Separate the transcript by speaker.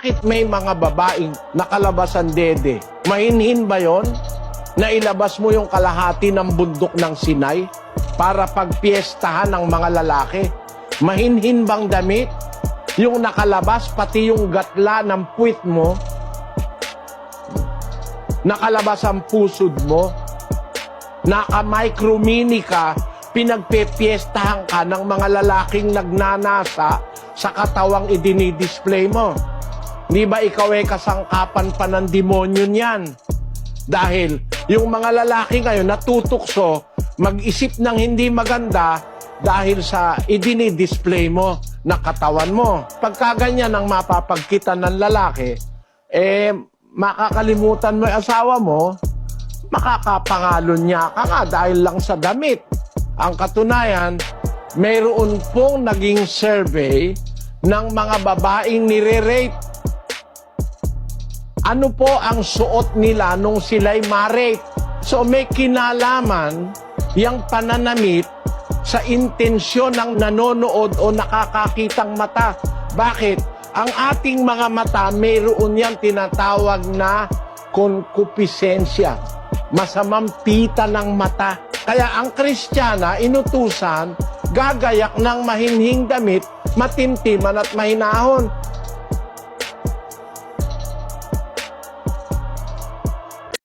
Speaker 1: Bakit may mga babaeng nakalabas ang dede? Mahinhin ba yon na ilabas mo yung kalahati ng bundok ng Sinai para pagpiestahan ng mga lalaki? Mahinhin bang damit? Yung nakalabas, pati yung gatla ng puwit mo, nakalabas ang pusod mo, naka-micromini ka, pinagpepiestahan ka ng mga lalaking nagnanasa sa katawang idinidisplay mo. Di ba ikaw ay kasangkapan pa ng demonyo niyan? Dahil yung mga lalaki ngayon natutukso mag-isip ng hindi maganda dahil sa idinidisplay mo na katawan mo. Pagka ganyan ang mapapagkita ng lalaki, makakalimutan mo yung asawa mo, makakapangalon niya ka nga dahil lang sa damit. Ang katunayan, mayroon pong naging survey ng mga babaeng nire-rape. Ano po ang suot nila nung sila'y ma-rape? So may kinalaman yung pananamit sa intensyon ng nanonood o nakakakitang mata. Bakit? Ang ating mga mata, mayroon yan tinatawag na concupiscence. Masamang pita ng mata. Kaya ang Kristiyana, inutusan, gagayak ng mahinhing damit, matimtiman at mahinahon.